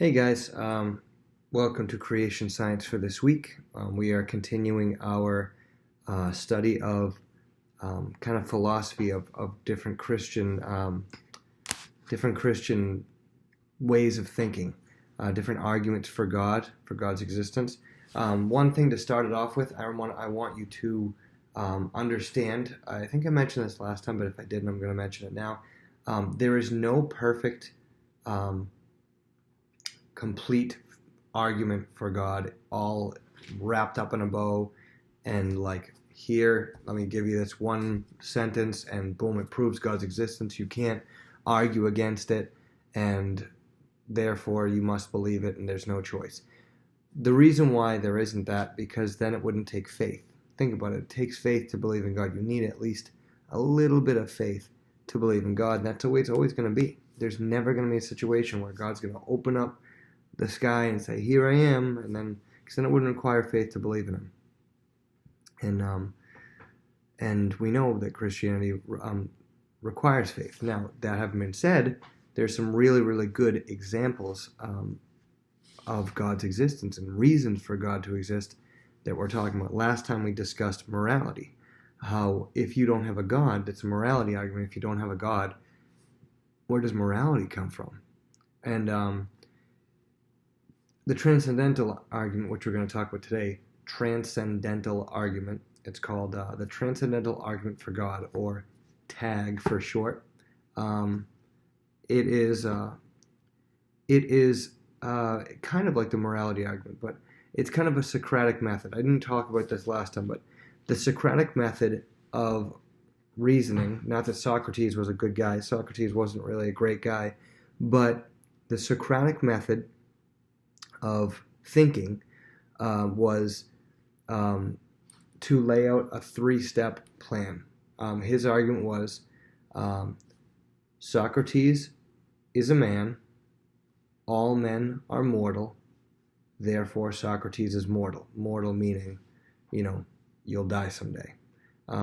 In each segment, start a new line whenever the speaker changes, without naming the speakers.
Hey guys, welcome to Creation Science for this week. We are continuing our study of kind of philosophy of different Christian ways of thinking, different arguments for God, for God's existence. One thing to start it off with, I want you to understand. I think I mentioned this last time, but if I didn't, I'm going to mention it now. There is no perfect complete argument for God, all wrapped up in a bow, and like, here, let me give you this one sentence, and boom, it proves God's existence. You can't argue against it, and therefore you must believe it, and there's no choice. The reason why there isn't that, because then it wouldn't take faith. Think about it. It takes faith to believe in God. You need at least a little bit of faith to believe in God, and that's the way it's always going to be. There's never going to be a situation where God's going to open up the sky and say, "Here I am," and then, because then it wouldn't require faith to believe in Him. And we know that Christianity requires faith. Now, that having been said, there's some really, really good examples of God's existence and reasons for God to exist that we're talking about. Last time we discussed morality. How if you don't have a God, that's a morality argument. If you don't have a God, where does morality come from? And the Transcendental Argument, which we're going to talk about today, Transcendental Argument, it's called the Transcendental Argument for God, or TAG for short. It is kind of like the morality argument, but it's kind of a Socratic method. I didn't talk about this last time, but the Socratic method of reasoning, not that Socrates was a good guy, Socrates wasn't really a great guy, but the Socratic method of thinking was to lay out a three-step plan. His argument was Socrates is a man, all men are mortal, therefore Socrates is mortal. Mortal meaning, you'll die someday.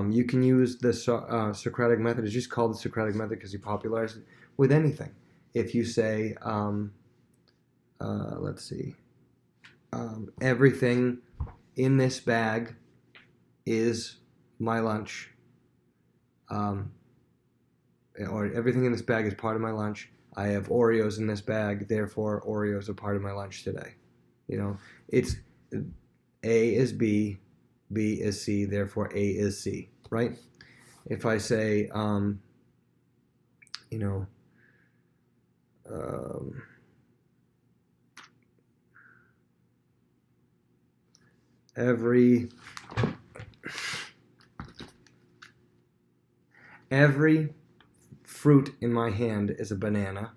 You can use the Socratic method. It's just called the Socratic method because he popularized it with anything. If you say, let's see, everything in this bag is my lunch, or everything in this bag is part of my lunch. I have Oreos in this bag, therefore Oreos are part of my lunch today. It's A is B, B is C, therefore A is C, right? If I say, every fruit in my hand is a banana.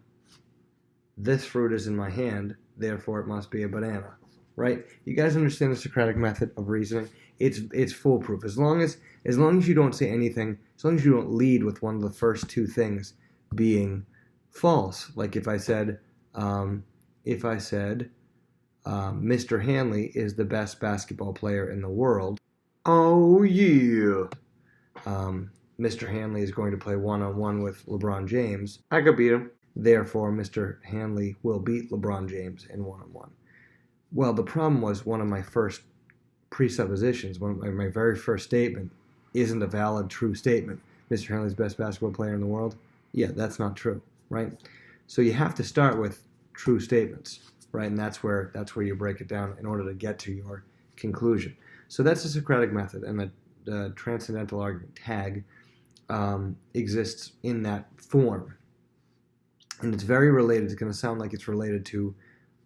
This fruit is in my hand, therefore it must be a banana, right? You guys understand the Socratic method of reasoning? It's foolproof. As long as you don't say anything, as long as you don't lead with one of the first two things being false. Like if I said, Mr. Hanley is the best basketball player in the world. Oh yeah. Mr. Hanley is going to play one-on-one with LeBron James. I could beat him. Therefore, Mr. Hanley will beat LeBron James in one-on-one. Well, the problem was one of my first presuppositions, my very first statement, isn't a valid, true statement. Mr. Hanley's the best basketball player in the world. Yeah, that's not true, right? So you have to start with true statements, right? And that's where you break it down in order to get to your conclusion. So that's the Socratic method, and the Transcendental Argument, TAG, exists in that form. And it's very related. It's going to sound like it's related to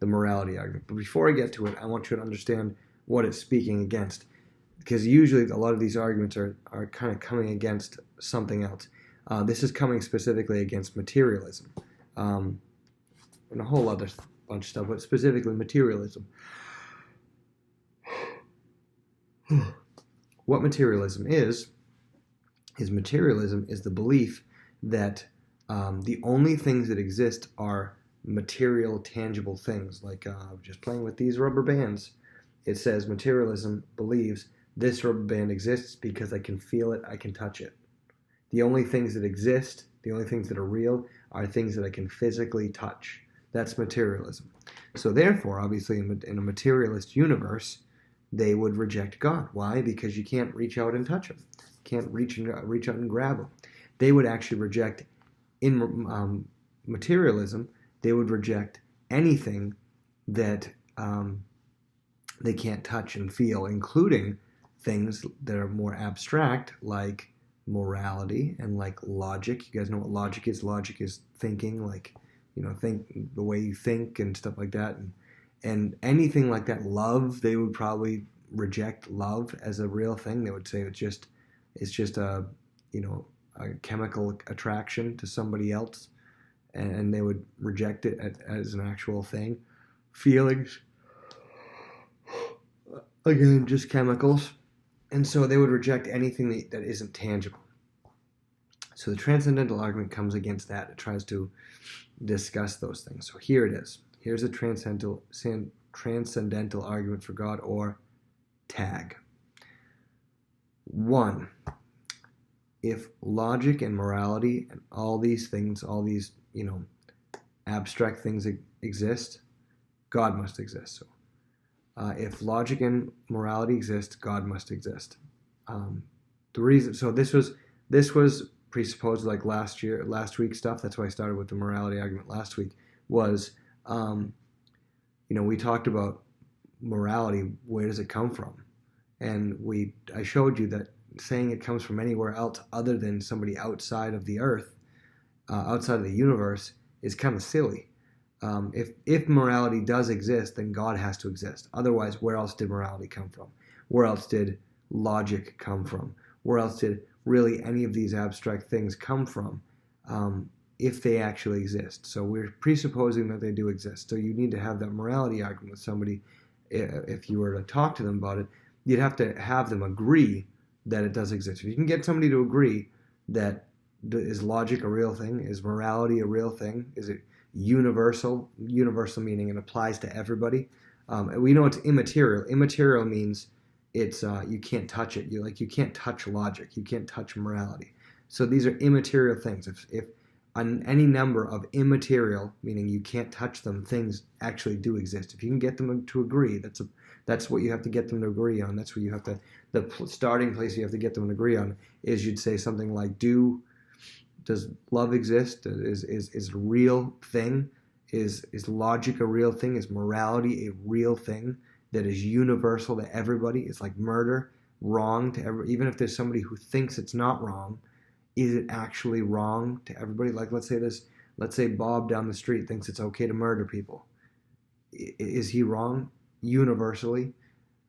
the morality argument. But before I get to it, I want you to understand what it's speaking against. Because usually a lot of these arguments are kind of coming against something else. This is coming specifically against materialism. And a whole other bunch of stuff, but specifically materialism. What materialism is materialism is the belief that the only things that exist are material, tangible things. Like just playing with these rubber bands. It says materialism believes this rubber band exists because I can feel it, I can touch it. The only things that exist, the only things that are real, are things that I can physically touch. That's materialism. So therefore, obviously, in a materialist universe, they would reject God. Why? Because you can't reach out and touch him. You can't reach out and grab him. They would actually reject, in materialism, they would reject anything that they can't touch and feel, including things that are more abstract, like morality and like logic. You guys know what logic is? Logic is thinking, like, think the way you think and stuff like that. And anything like that. Love, they would probably reject love as a real thing. They would say it's just a chemical attraction to somebody else, and they would reject it as an actual thing. Feelings, again, just chemicals. And so they would reject anything that isn't tangible. So the transcendental argument comes against that. It tries to discuss those things. So here it is. Here's a transcendental argument for God, or TAG. 1. If logic and morality and all these things, all these, abstract things exist, God must exist. So if logic and morality exist, God must exist. The reason, so this was presupposed like last week's stuff. That's why I started with the morality argument last week. Was we talked about morality. Where does it come from? And I showed you that saying it comes from anywhere else other than somebody outside of the earth, outside of the universe, is kind of silly. If morality does exist, then God has to exist. Otherwise, where else did morality come from? Where else did logic come from? Where else did really any of these abstract things come from, if they actually exist? So we're presupposing that they do exist. So you need to have that morality argument with somebody. If you were to talk to them about it, you'd have to have them agree that it does exist. If you can get somebody to agree that is logic a real thing, is morality a real thing, is it universal meaning it applies to everybody. We know it's immaterial. Immaterial means it's you can't touch it. You can't touch logic. You can't touch morality. So these are immaterial things. If on any number of immaterial, meaning you can't touch them, things actually do exist. If you can get them to agree, that's what you have to get them to agree on. That's what you have to, the starting place you have to get them to agree on is, you'd say something like, does love exist? Is a real thing? Is logic a real thing? Is morality a real thing that is universal to everybody? It's like murder, wrong to everybody. Even if there's somebody who thinks it's not wrong, is it actually wrong to everybody? Like let's say Bob down the street thinks it's okay to murder people. Is he wrong universally?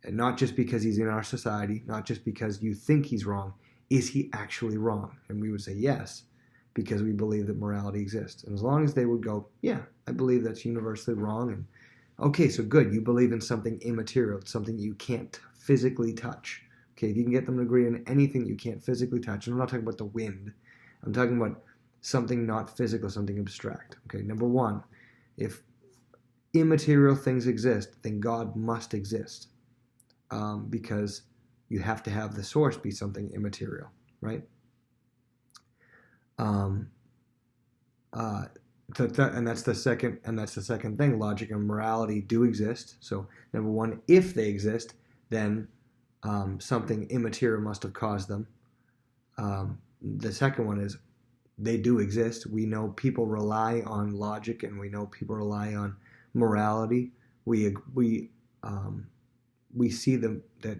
And not just because he's in our society, not just because you think he's wrong. Is he actually wrong? And we would say yes, because we believe that morality exists. And as long as they would go, yeah, I believe that's universally wrong. And okay, so good, you believe in something immaterial, something you can't physically touch. Okay, if you can get them to agree on anything you can't physically touch, and I'm not talking about the wind, I'm talking about something not physical, something abstract. Okay, number 1, if immaterial things exist, then God must exist, because you have to have the source be something immaterial, right? And that's the second thing. Logic and morality do exist. So number 1, if they exist, then something immaterial must have caused them. The second one is they do exist. We know people rely on logic, and we know people rely on morality. We see them that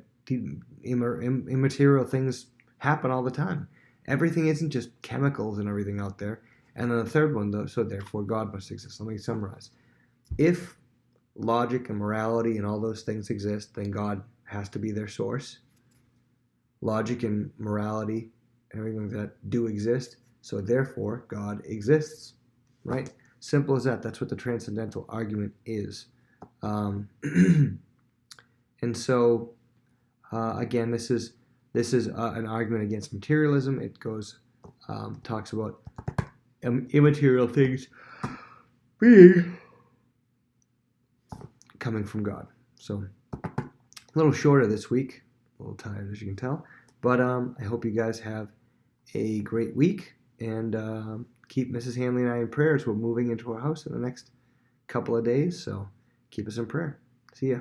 immaterial things happen all the time. Everything isn't just chemicals and everything out there. And then the third one, though, so therefore God must exist. Let me summarize. If logic and morality and all those things exist, then God has to be their source. Logic and morality and everything like that do exist, so therefore God exists, right? Simple as that. That's what the transcendental argument is. And so, again, this is an argument against materialism. It goes, talks about immaterial things being coming from God. So, a little shorter this week. A little tired, as you can tell. But I hope you guys have a great week, and keep Mrs. Hanley and I in prayers. We're moving into our house in the next couple of days, so keep us in prayer. See ya.